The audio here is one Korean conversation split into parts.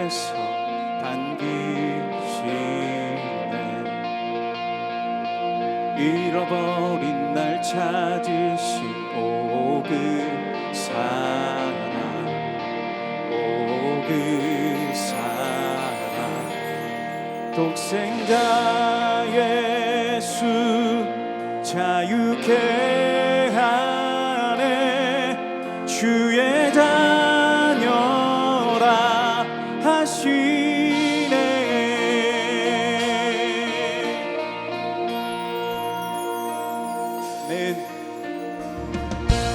손에서 반기시네. 잃어버린 날 찾으신 오 그 사랑, 오 그 사랑. 독생자 예수 자유케 하네. 주의 자녀라 하시네.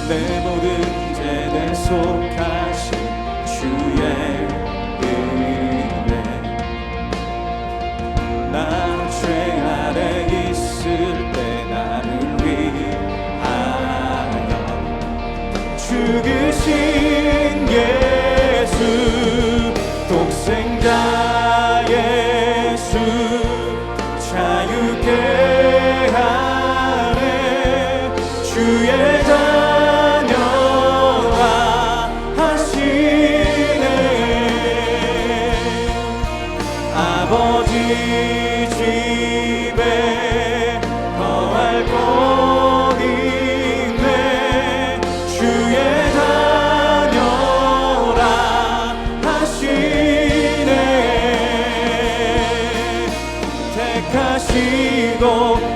내 모든 죄에 속하신 주의 은혜. 나 죄 아래 있을 때 나를 위하여 죽으신 예수, 독생자 예수 자유케 하네. 주의 자녀라 하시네. 아버지 집에 거할 곳 있네. 주의 자녀라 하시네. 택하시고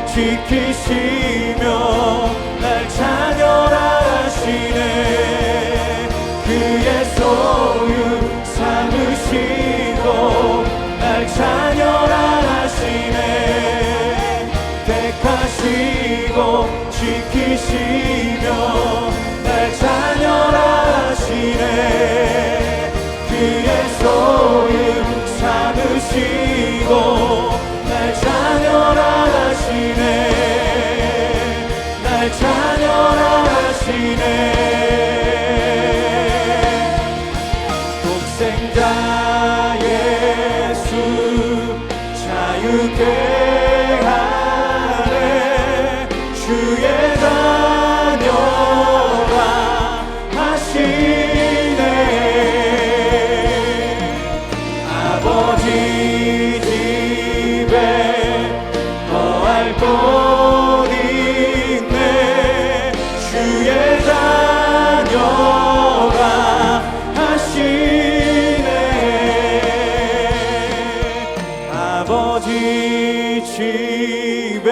지키시며 날 자녀라 하시네. 그의 소유 삼으시고 날 자녀라 하시네. 택하시고 지키시며 날 자녀라 하시네. 그의 소유 삼으시고 날 자녀라 하시네. 날 자녀라 하시네. 독생자 예수 자유케 하네. 주의 자녀라 하시네. 아버지 집에 거할 곳 있네. 주의 자녀라 하시네. 아버지 집에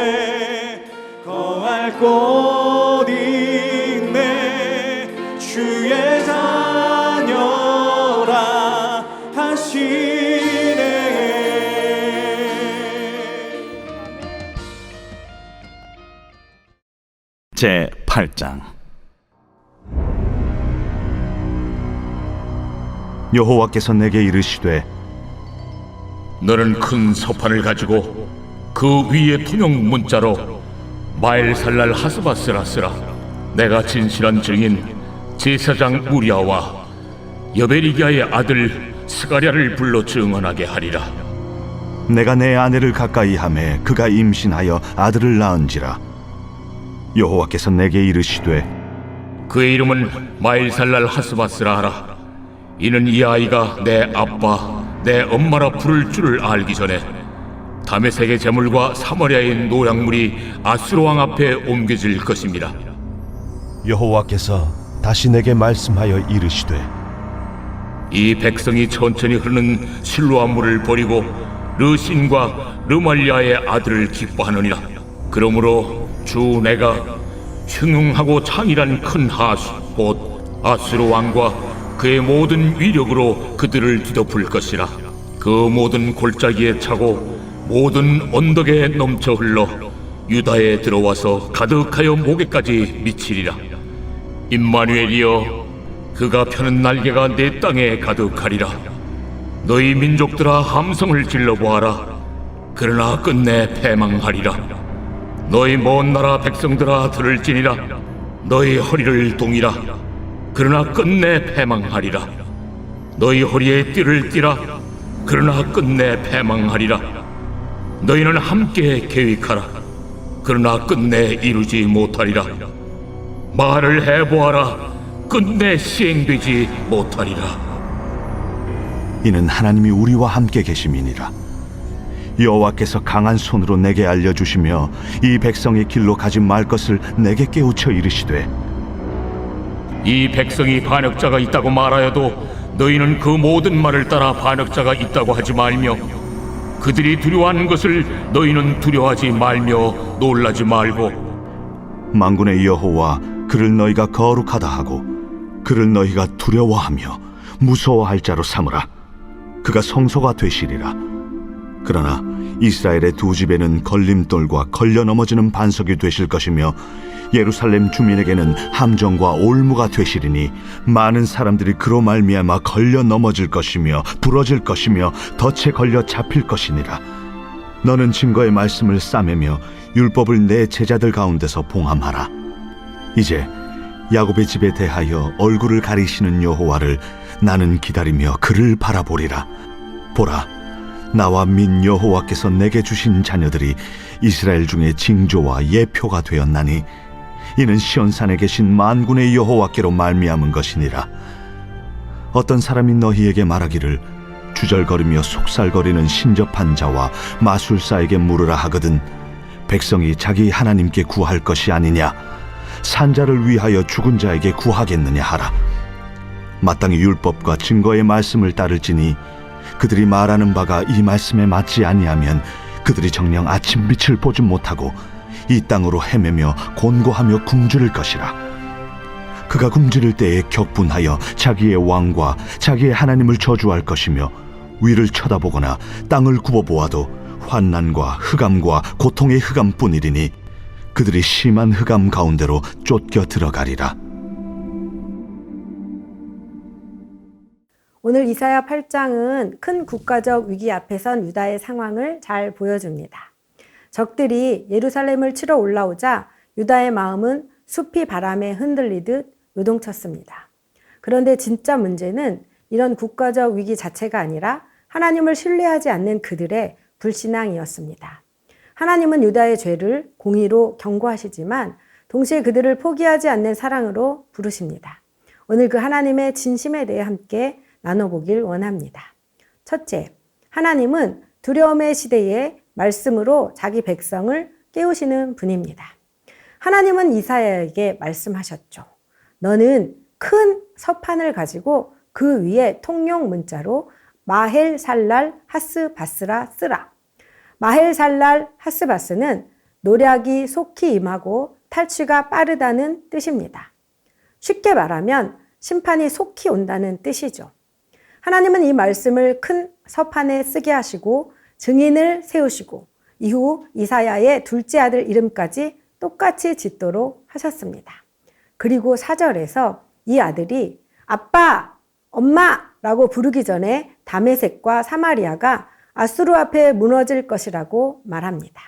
거할 곳 있네. 주의 자녀라 하시네. 제 8장. 여호와께서 내게 이르시되 너는 큰 서판을 가지고 그 위에 통용 문자로 마엘살랄 하스바스라 쓰라. 내가 진실한 증인 제사장 우리아와 여베리기야의 아들 스가랴를 불러 증언하게 하리라. 내가 내 아내를 가까이 하매 그가 임신하여 아들을 낳은지라. 여호와께서 내게 이르시되 그의 이름은 마엘살랄 하스바스라 하라. 이는 이 아이가 내 아빠 내 엄마라 부를 줄을 알기 전에 다메섹의 제물과 사마리아의 노약물이 아수르 왕 앞에 옮겨질 것입니다. 여호와께서 다시 내게 말씀하여 이르시되 이 백성이 천천히 흐르는 실로암 물을 버리고 르신과 르말리아의 아들을 기뻐하느니라. 그러므로 주 내가 흉흉하고 창이란 큰 하수 곧 아수르 왕과 그의 모든 위력으로 그들을 뒤덮을 것이라. 그 모든 골짜기에 차고 모든 언덕에 넘쳐 흘러 유다에 들어와서 가득하여 목에까지 미치리라. 임마누엘이여, 그가 펴는 날개가 내 땅에 가득하리라. 너희 민족들아 함성을 질러보아라. 그러나 끝내 패망하리라. 너희 먼 나라 백성들아 들을지니라. 너희 허리를 동이라. 그러나 끝내 패망하리라. 너희 허리에 띠를 띠라. 그러나 끝내 패망하리라. 너희는 함께 계획하라. 그러나 끝내 이루지 못하리라. 말을 해보아라. 끝내 시행되지 못하리라. 이는 하나님이 우리와 함께 계심이니라. 여호와께서 강한 손으로 내게 알려주시며 이 백성의 길로 가지 말 것을 내게 깨우쳐 이르시되, 이 백성이 반역자가 있다고 말하여도 너희는 그 모든 말을 따라 반역자가 있다고 하지 말며, 그들이 두려워하는 것을 너희는 두려워하지 말며 놀라지 말고, 만군의 여호와 그를 너희가 거룩하다 하고 그를 너희가 두려워하며 무서워할 자로 삼으라. 그가 성소가 되시리라. 그러나 이스라엘의 두 집에는 걸림돌과 걸려 넘어지는 반석이 되실 것이며 예루살렘 주민에게는 함정과 올무가 되시리니 많은 사람들이 그로 말미암아 걸려 넘어질 것이며 부러질 것이며 덫에 걸려 잡힐 것이니라. 너는 증거의 말씀을 싸매며 율법을 내 제자들 가운데서 봉함하라. 이제 야곱의 집에 대하여 얼굴을 가리시는 여호와를 나는 기다리며 그를 바라보리라. 보라, 나와 민 여호와께서 내게 주신 자녀들이 이스라엘 중에 징조와 예표가 되었나니 이는 시온산에 계신 만군의 여호와께로 말미암은 것이니라. 어떤 사람이 너희에게 말하기를 주절거리며 속살거리는 신접한 자와 마술사에게 물으라 하거든 백성이 자기 하나님께 구할 것이 아니냐, 산자를 위하여 죽은 자에게 구하겠느냐 하라. 마땅히 율법과 증거의 말씀을 따를지니 그들이 말하는 바가 이 말씀에 맞지 아니하면 그들이 정녕 아침 빛을 보지 못하고 이 땅으로 헤매며 곤고하며 굶주릴 것이라. 그가 굶주릴 때에 격분하여 자기의 왕과 자기의 하나님을 저주할 것이며 위를 쳐다보거나 땅을 굽어보아도 환난과 흑암과 고통의 흑암뿐이리니 그들이 심한 흑암 가운데로 쫓겨 들어가리라. 오늘 이사야 8장은 큰 국가적 위기 앞에선 유다의 상황을 잘 보여줍니다. 적들이 예루살렘을 치러 올라오자 유다의 마음은 숲이 바람에 흔들리듯 요동쳤습니다. 그런데 진짜 문제는 이런 국가적 위기 자체가 아니라 하나님을 신뢰하지 않는 그들의 불신앙이었습니다. 하나님은 유다의 죄를 공의로 경고하시지만 동시에 그들을 포기하지 않는 사랑으로 부르십니다. 오늘 그 하나님의 진심에 대해 함께 나눠보길 원합니다. 첫째, 하나님은 두려움의 시대에 말씀으로 자기 백성을 깨우시는 분입니다. 하나님은 이사야에게 말씀하셨죠. 너는 큰 서판을 가지고 그 위에 통용 문자로 마헬살랄 하스바스라 쓰라. 마헬살랄 하스바스는 노략이 속히 임하고 탈취가 빠르다는 뜻입니다. 쉽게 말하면 심판이 속히 온다는 뜻이죠. 하나님은 이 말씀을 큰 서판에 쓰게 하시고 증인을 세우시고 이후 이사야의 둘째 아들 이름까지 똑같이 짓도록 하셨습니다. 그리고 4절에서 이 아들이 아빠, 엄마라고 부르기 전에 다메섹과 사마리아가 아수르 앞에 무너질 것이라고 말합니다.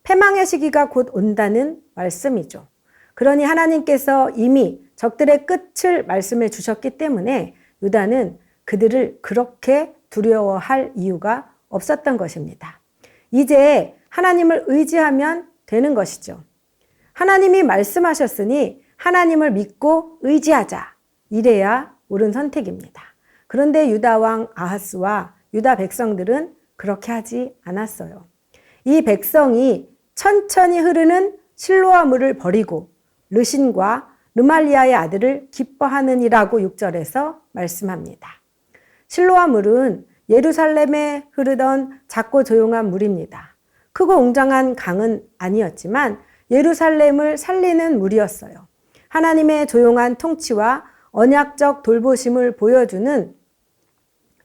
패망의 시기가 곧 온다는 말씀이죠. 그러니 하나님께서 이미 적들의 끝을 말씀해 주셨기 때문에 유다는 그들을 그렇게 두려워할 이유가 없었던 것입니다. 이제 하나님을 의지하면 되는 것이죠. 하나님이 말씀하셨으니 하나님을 믿고 의지하자. 이래야 옳은 선택입니다. 그런데 유다 왕 아하스와 유다 백성들은 그렇게 하지 않았어요. 이 백성이 천천히 흐르는 실로아 물을 버리고 르신과 르말리아의 아들을 기뻐하느니라고 6절에서 말씀합니다. 실로아 물은 예루살렘에 흐르던 작고 조용한 물입니다. 크고 웅장한 강은 아니었지만 예루살렘을 살리는 물이었어요. 하나님의 조용한 통치와 언약적 돌보심을 보여주는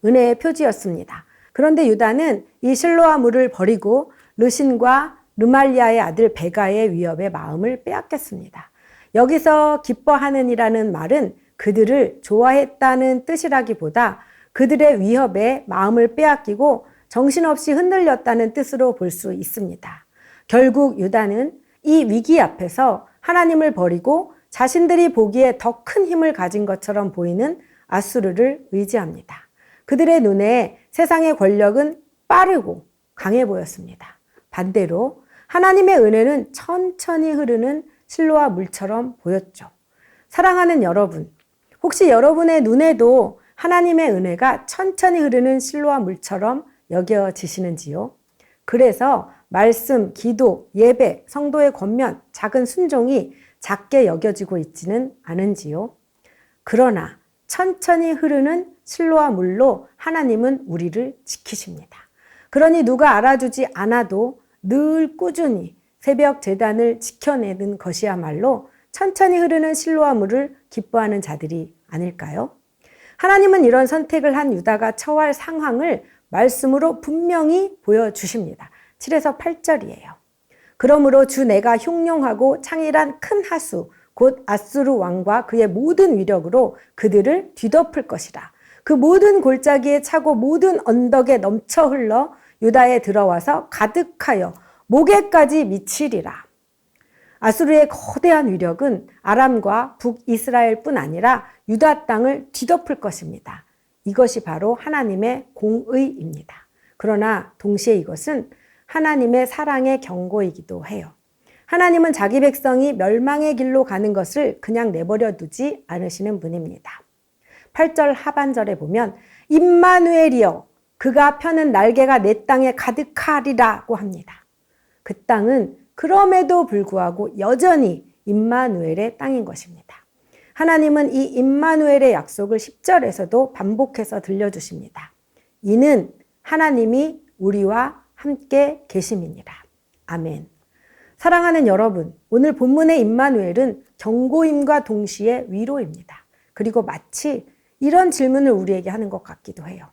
은혜의 표지였습니다. 그런데 유다는 이 실로아 물을 버리고 르신과 르말리아의 아들 베가의 위협에 마음을 빼앗겼습니다. 여기서 기뻐하는이라는 말은 그들을 좋아했다는 뜻이라기보다 그들의 위협에 마음을 빼앗기고 정신없이 흔들렸다는 뜻으로 볼 수 있습니다. 결국 유다는 이 위기 앞에서 하나님을 버리고 자신들이 보기에 더 큰 힘을 가진 것처럼 보이는 아수르를 의지합니다. 그들의 눈에 세상의 권력은 빠르고 강해 보였습니다. 반대로 하나님의 은혜는 천천히 흐르는 실로아 물처럼 보였죠. 사랑하는 여러분, 혹시 여러분의 눈에도 하나님의 은혜가 천천히 흐르는 실로와 물처럼 여겨지시는지요? 그래서 말씀, 기도, 예배, 성도의 권면, 작은 순종이 작게 여겨지고 있지는 않은지요? 그러나 천천히 흐르는 실로와 물로 하나님은 우리를 지키십니다. 그러니 누가 알아주지 않아도 늘 꾸준히 새벽 제단을 지켜내는 것이야말로 천천히 흐르는 실로와 물을 기뻐하는 자들이 아닐까요? 하나님은 이런 선택을 한 유다가 처할 상황을 말씀으로 분명히 보여주십니다. 7에서 8절이에요. 그러므로 주 내가 흉룡하고 창일한 큰 하수 곧 아수르 왕과 그의 모든 위력으로 그들을 뒤덮을 것이라. 그 모든 골짜기에 차고 모든 언덕에 넘쳐 흘러 유다에 들어와서 가득하여 목에까지 미치리라. 아수르의 거대한 위력은 아람과 북이스라엘뿐 아니라 유다 땅을 뒤덮을 것입니다. 이것이 바로 하나님의 공의입니다. 그러나 동시에 이것은 하나님의 사랑의 경고이기도 해요. 하나님은 자기 백성이 멸망의 길로 가는 것을 그냥 내버려 두지 않으시는 분입니다. 8절 하반절에 보면 임마누엘이여 그가 펴는 날개가 내 땅에 가득하리라고 합니다. 그 땅은 그럼에도 불구하고 여전히 임마누엘의 땅인 것입니다. 하나님은 이 임마누엘의 약속을 10절에서도 반복해서 들려주십니다. 이는 하나님이 우리와 함께 계심이니라. 아멘. 사랑하는 여러분, 오늘 본문의 임마누엘은 경고임과 동시에 위로입니다. 그리고 마치 이런 질문을 우리에게 하는 것 같기도 해요.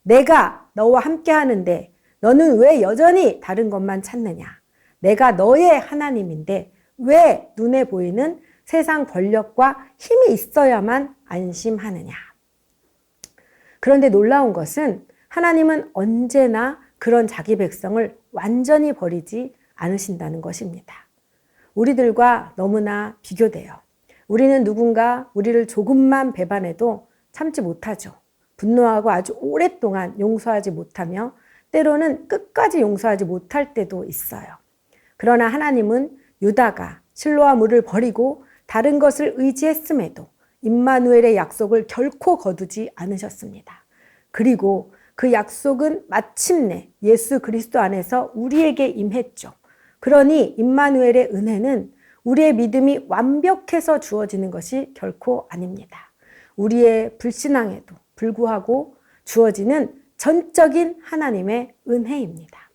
내가 너와 함께 하는데 너는 왜 여전히 다른 것만 찾느냐? 내가 너의 하나님인데 왜 눈에 보이는 세상 권력과 힘이 있어야만 안심하느냐? 그런데 놀라운 것은 하나님은 언제나 그런 자기 백성을 완전히 버리지 않으신다는 것입니다. 우리들과 너무나 비교돼요. 우리는 누군가 우리를 조금만 배반해도 참지 못하죠. 분노하고 아주 오랫동안 용서하지 못하며 때로는 끝까지 용서하지 못할 때도 있어요. 그러나 하나님은 유다가 실로와 물을 버리고 다른 것을 의지했음에도 임마누엘의 약속을 결코 거두지 않으셨습니다. 그리고 그 약속은 마침내 예수 그리스도 안에서 우리에게 임했죠. 그러니 임마누엘의 은혜는 우리의 믿음이 완벽해서 주어지는 것이 결코 아닙니다. 우리의 불신앙에도 불구하고 주어지는 전적인 하나님의 은혜입니다.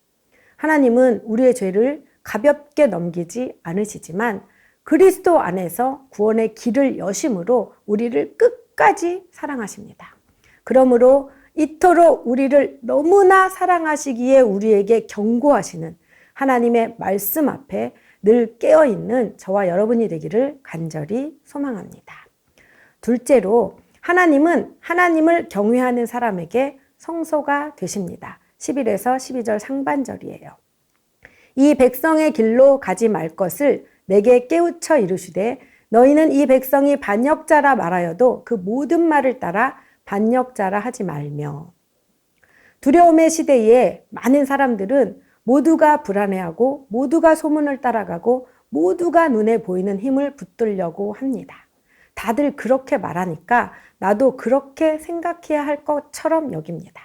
하나님은 우리의 죄를 가볍게 넘기지 않으시지만 그리스도 안에서 구원의 길을 여심으로 우리를 끝까지 사랑하십니다. 그러므로 이토록 우리를 너무나 사랑하시기에 우리에게 경고하시는 하나님의 말씀 앞에 늘 깨어있는 저와 여러분이 되기를 간절히 소망합니다. 둘째로 하나님은 하나님을 경외하는 사람에게 성소가 되십니다. 11에서 12절 상반절이에요. 이 백성의 길로 가지 말 것을 내게 깨우쳐 이르시되 너희는 이 백성이 반역자라 말하여도 그 모든 말을 따라 반역자라 하지 말며. 두려움의 시대에 많은 사람들은 모두가 불안해하고 모두가 소문을 따라가고 모두가 눈에 보이는 힘을 붙들려고 합니다. 다들 그렇게 말하니까 나도 그렇게 생각해야 할 것처럼 여깁니다.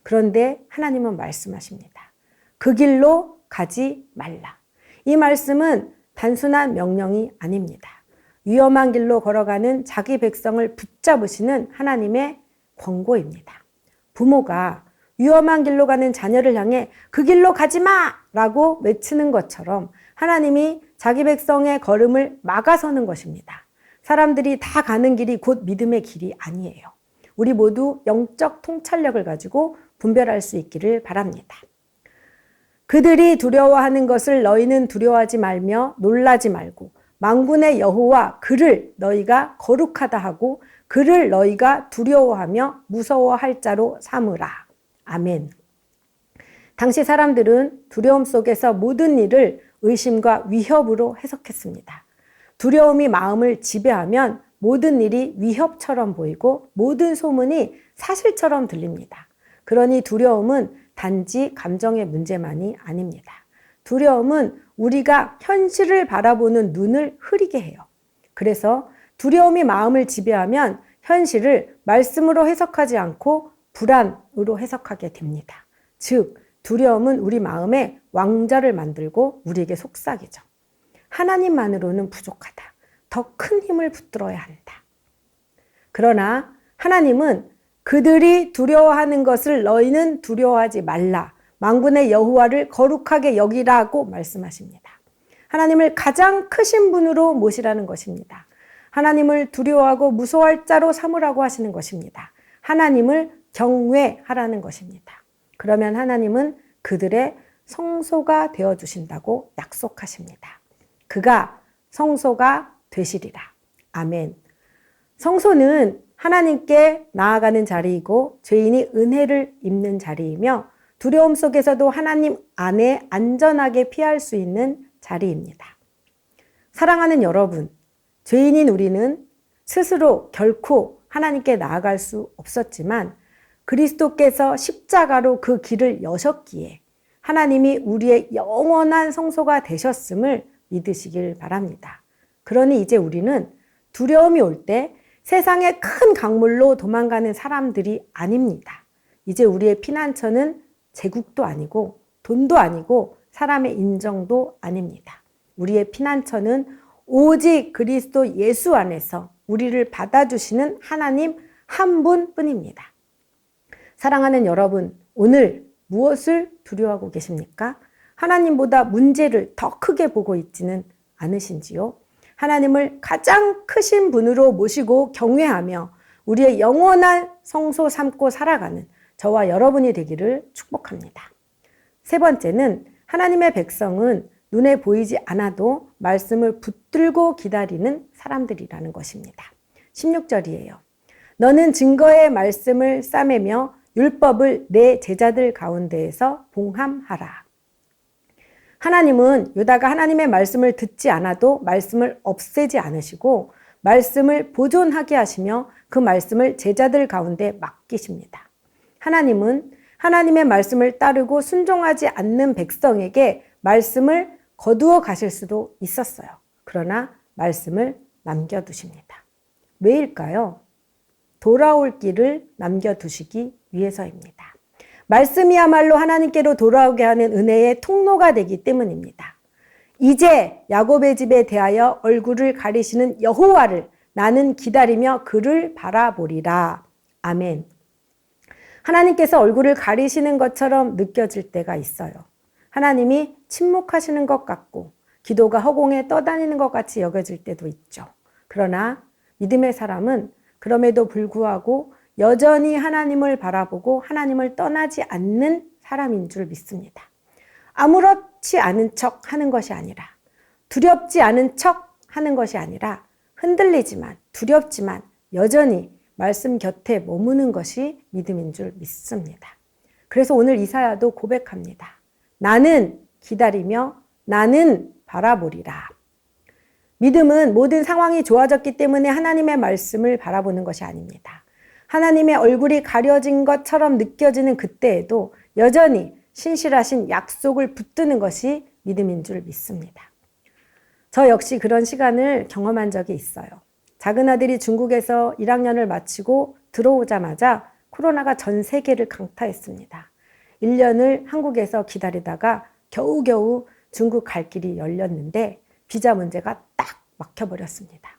그런데 하나님은 말씀하십니다. 그 길로 가지 말라. 이 말씀은 단순한 명령이 아닙니다. 위험한 길로 걸어가는 자기 백성을 붙잡으시는 하나님의 권고입니다. 부모가 위험한 길로 가는 자녀를 향해 그 길로 가지 마! 라고 외치는 것처럼 하나님이 자기 백성의 걸음을 막아서는 것입니다. 사람들이 다 가는 길이 곧 믿음의 길이 아니에요. 우리 모두 영적 통찰력을 가지고 분별할 수 있기를 바랍니다. 그들이 두려워하는 것을 너희는 두려워하지 말며 놀라지 말고 만군의 여호와 그를 너희가 거룩하다 하고 그를 너희가 두려워하며 무서워할 자로 삼으라. 아멘. 당시 사람들은 두려움 속에서 모든 일을 의심과 위협으로 해석했습니다. 두려움이 마음을 지배하면 모든 일이 위협처럼 보이고 모든 소문이 사실처럼 들립니다. 그러니 두려움은 단지 감정의 문제만이 아닙니다. 두려움은 우리가 현실을 바라보는 눈을 흐리게 해요. 그래서 두려움이 마음을 지배하면 현실을 말씀으로 해석하지 않고 불안으로 해석하게 됩니다. 즉, 두려움은 우리 마음에 왕좌를 만들고 우리에게 속삭이죠. 하나님만으로는 부족하다. 더 큰 힘을 붙들어야 한다. 그러나 하나님은 그들이 두려워하는 것을 너희는 두려워하지 말라. 만군의 여호와를 거룩하게 여기라고 말씀하십니다. 하나님을 가장 크신 분으로 모시라는 것입니다. 하나님을 두려워하고 무서워할 자로 삼으라고 하시는 것입니다. 하나님을 경외하라는 것입니다. 그러면 하나님은 그들의 성소가 되어주신다고 약속하십니다. 그가 성소가 되시리라. 아멘. 성소는 하나님께 나아가는 자리이고 죄인이 은혜를 입는 자리이며 두려움 속에서도 하나님 안에 안전하게 피할 수 있는 자리입니다. 사랑하는 여러분, 죄인인 우리는 스스로 결코 하나님께 나아갈 수 없었지만 그리스도께서 십자가로 그 길을 여셨기에 하나님이 우리의 영원한 성소가 되셨음을 믿으시길 바랍니다. 그러니 이제 우리는 두려움이 올 때 세상의 큰 강물로 도망가는 사람들이 아닙니다. 이제 우리의 피난처는 제국도 아니고 돈도 아니고 사람의 인정도 아닙니다. 우리의 피난처는 오직 그리스도 예수 안에서 우리를 받아주시는 하나님 한 분뿐입니다. 사랑하는 여러분, 오늘 무엇을 두려워하고 계십니까? 하나님보다 문제를 더 크게 보고 있지는 않으신지요? 하나님을 가장 크신 분으로 모시고 경외하며 우리의 영원한 성소 삼고 살아가는 저와 여러분이 되기를 축복합니다. 세 번째는 하나님의 백성은 눈에 보이지 않아도 말씀을 붙들고 기다리는 사람들이라는 것입니다. 16절이에요. 너는 증거의 말씀을 싸매며 율법을 내 제자들 가운데에서 봉함하라. 하나님은 유다가 하나님의 말씀을 듣지 않아도 말씀을 없애지 않으시고 말씀을 보존하게 하시며 그 말씀을 제자들 가운데 맡기십니다. 하나님은 하나님의 말씀을 따르고 순종하지 않는 백성에게 말씀을 거두어 가실 수도 있었어요. 그러나 말씀을 남겨두십니다. 왜일까요? 돌아올 길을 남겨두시기 위해서입니다. 말씀이야말로 하나님께로 돌아오게 하는 은혜의 통로가 되기 때문입니다. 이제 야곱의 집에 대하여 얼굴을 가리시는 여호와를 나는 기다리며 그를 바라보리라. 아멘. 하나님께서 얼굴을 가리시는 것처럼 느껴질 때가 있어요. 하나님이 침묵하시는 것 같고 기도가 허공에 떠다니는 것 같이 여겨질 때도 있죠. 그러나 믿음의 사람은 그럼에도 불구하고 여전히 하나님을 바라보고 하나님을 떠나지 않는 사람인 줄 믿습니다. 아무렇지 않은 척 하는 것이 아니라 두렵지 않은 척 하는 것이 아니라 흔들리지만 두렵지만 여전히 말씀 곁에 머무는 것이 믿음인 줄 믿습니다. 그래서 오늘 이사야도 고백합니다. 나는 기다리며 나는 바라보리라. 믿음은 모든 상황이 좋아졌기 때문에 하나님의 말씀을 바라보는 것이 아닙니다. 하나님의 얼굴이 가려진 것처럼 느껴지는 그때에도 여전히 신실하신 약속을 붙드는 것이 믿음인 줄 믿습니다. 저 역시 그런 시간을 경험한 적이 있어요. 작은 아들이 중국에서 1학년을 마치고 들어오자마자 코로나가 전 세계를 강타했습니다. 1년을 한국에서 기다리다가 겨우겨우 중국 갈 길이 열렸는데 비자 문제가 딱 막혀버렸습니다.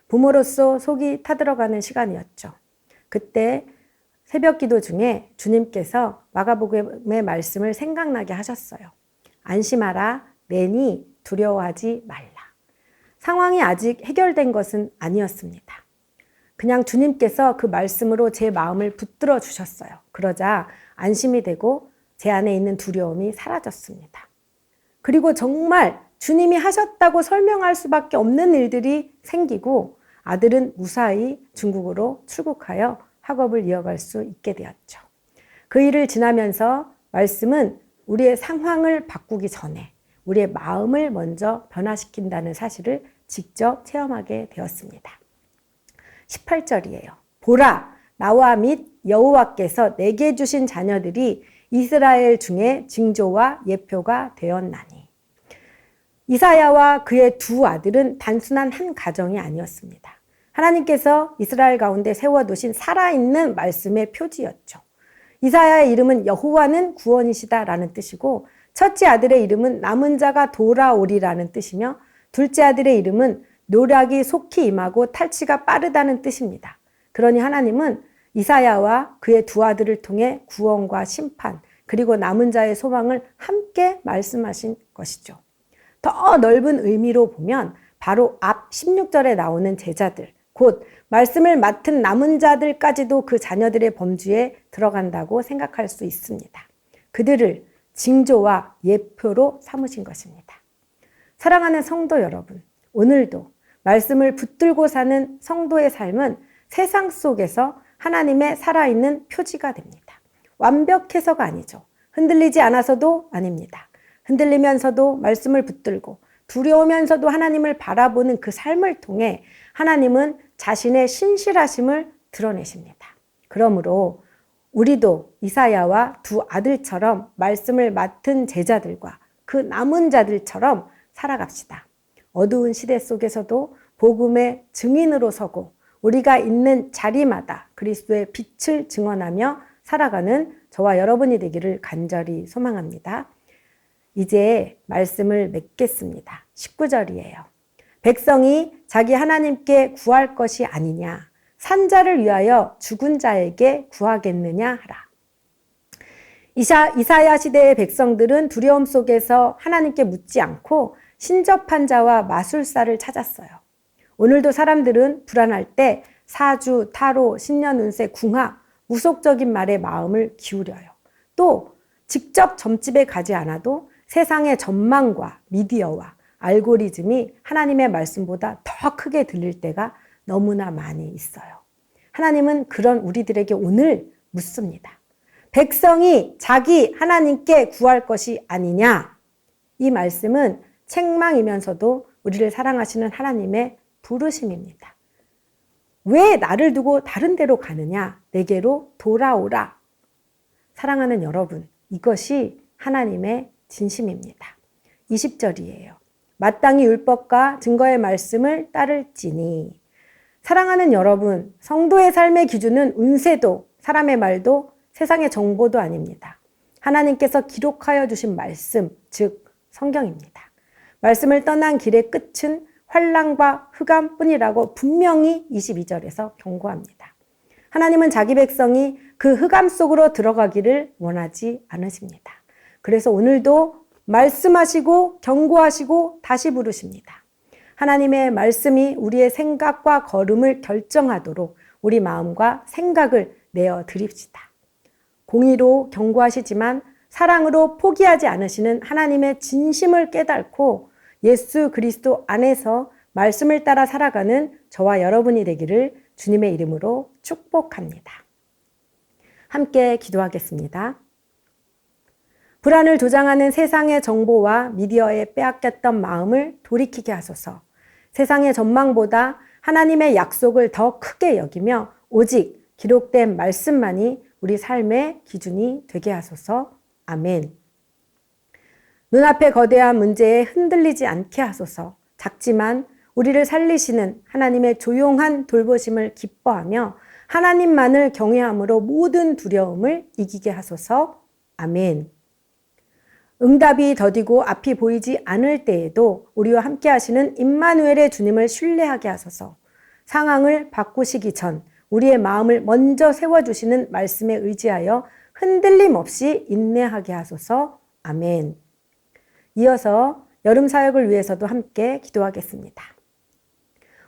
부모로서 속이 타들어가는 시간이었죠. 그때 새벽 기도 중에 주님께서 마가복음의 말씀을 생각나게 하셨어요. 안심하라, 내니 두려워하지 말라. 상황이 아직 해결된 것은 아니었습니다. 그냥 주님께서 그 말씀으로 제 마음을 붙들어 주셨어요. 그러자 안심이 되고 제 안에 있는 두려움이 사라졌습니다. 그리고 정말 주님이 하셨다고 설명할 수밖에 없는 일들이 생기고 아들은 무사히 중국으로 출국하여 학업을 이어갈 수 있게 되었죠. 그 일을 지나면서 말씀은 우리의 상황을 바꾸기 전에 우리의 마음을 먼저 변화시킨다는 사실을 직접 체험하게 되었습니다. 18절이에요. 보라, 나와 및 여호와께서 내게 주신 자녀들이 이스라엘 중에 징조와 예표가 되었나니. 이사야와 그의 두 아들은 단순한 한 가정이 아니었습니다. 하나님께서 이스라엘 가운데 세워두신 살아있는 말씀의 표지였죠. 이사야의 이름은 여호와는 구원이시다라는 뜻이고, 첫째 아들의 이름은 남은 자가 돌아오리라는 뜻이며, 둘째 아들의 이름은 노략이 속히 임하고 탈취가 빠르다는 뜻입니다. 그러니 하나님은 이사야와 그의 두 아들을 통해 구원과 심판, 그리고 남은 자의 소망을 함께 말씀하신 것이죠. 더 넓은 의미로 보면 바로 앞 16절에 나오는 제자들, 곧 말씀을 맡은 남은 자들까지도 그 자녀들의 범주에 들어간다고 생각할 수 있습니다. 그들을 징조와 예표로 삼으신 것입니다. 사랑하는 성도 여러분, 오늘도 말씀을 붙들고 사는 성도의 삶은 세상 속에서 하나님의 살아있는 표지가 됩니다. 완벽해서가 아니죠. 흔들리지 않아서도 아닙니다. 흔들리면서도 말씀을 붙들고 두려우면서도 하나님을 바라보는 그 삶을 통해 하나님은 자신의 신실하심을 드러내십니다. 그러므로 우리도 이사야와 두 아들처럼 말씀을 맡은 제자들과 그 남은 자들처럼 살아갑시다. 어두운 시대 속에서도 복음의 증인으로 서고 우리가 있는 자리마다 그리스도의 빛을 증언하며 살아가는 저와 여러분이 되기를 간절히 소망합니다. 이제 말씀을 맺겠습니다. 19절이에요. 백성이 자기 하나님께 구할 것이 아니냐, 산자를 위하여 죽은 자에게 구하겠느냐 하라. 이사야 시대의 백성들은 두려움 속에서 하나님께 묻지 않고 신접한 자와 마술사를 찾았어요. 오늘도 사람들은 불안할 때 사주, 타로, 신년운세, 궁합, 무속적인 말에 마음을 기울여요. 또 직접 점집에 가지 않아도 세상의 전망과 미디어와 알고리즘이 하나님의 말씀보다 더 크게 들릴 때가 너무나 많이 있어요. 하나님은 그런 우리들에게 오늘 묻습니다. 백성이 자기 하나님께 구할 것이 아니냐? 이 말씀은 책망이면서도 우리를 사랑하시는 하나님의 부르심입니다. 왜 나를 두고 다른 데로 가느냐? 내게로 돌아오라. 사랑하는 여러분, 이것이 하나님의 진심입니다. 20절이에요. 마땅히 율법과 증거의 말씀을 따를지니. 사랑하는 여러분, 성도의 삶의 기준은 운세도 사람의 말도 세상의 정보도 아닙니다. 하나님께서 기록하여 주신 말씀, 즉 성경입니다. 말씀을 떠난 길의 끝은 환난과 흑암뿐이라고 분명히 22절에서 경고합니다. 하나님은 자기 백성이 그 흑암 속으로 들어가기를 원하지 않으십니다. 그래서 오늘도 말씀하시고 경고하시고 다시 부르십니다. 하나님의 말씀이 우리의 생각과 걸음을 결정하도록 우리 마음과 생각을 내어 드립시다. 공의로 경고하시지만 사랑으로 포기하지 않으시는 하나님의 진심을 깨닫고 예수 그리스도 안에서 말씀을 따라 살아가는 저와 여러분이 되기를 주님의 이름으로 축복합니다. 함께 기도하겠습니다. 불안을 조장하는 세상의 정보와 미디어에 빼앗겼던 마음을 돌이키게 하소서. 세상의 전망보다 하나님의 약속을 더 크게 여기며 오직 기록된 말씀만이 우리 삶의 기준이 되게 하소서. 아멘. 눈앞의 거대한 문제에 흔들리지 않게 하소서. 작지만 우리를 살리시는 하나님의 조용한 돌보심을 기뻐하며 하나님만을 경외함으로 모든 두려움을 이기게 하소서. 아멘. 응답이 더디고 앞이 보이지 않을 때에도 우리와 함께 하시는 임마누엘의 주님을 신뢰하게 하소서. 상황을 바꾸시기 전 우리의 마음을 먼저 세워주시는 말씀에 의지하여 흔들림 없이 인내하게 하소서. 아멘. 이어서 여름 사역을 위해서도 함께 기도하겠습니다.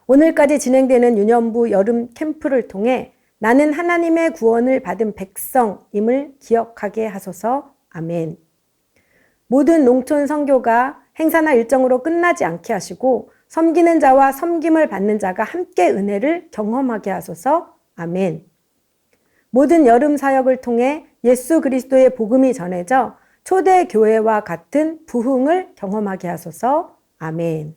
오늘까지 진행되는 유년부 여름 캠프를 통해 나는 하나님의 구원을 받은 백성임을 기억하게 하소서. 아멘. 모든 농촌 선교가 행사나 일정으로 끝나지 않게 하시고 섬기는 자와 섬김을 받는 자가 함께 은혜를 경험하게 하소서. 아멘. 모든 여름 사역을 통해 예수 그리스도의 복음이 전해져 초대 교회와 같은 부흥을 경험하게 하소서. 아멘.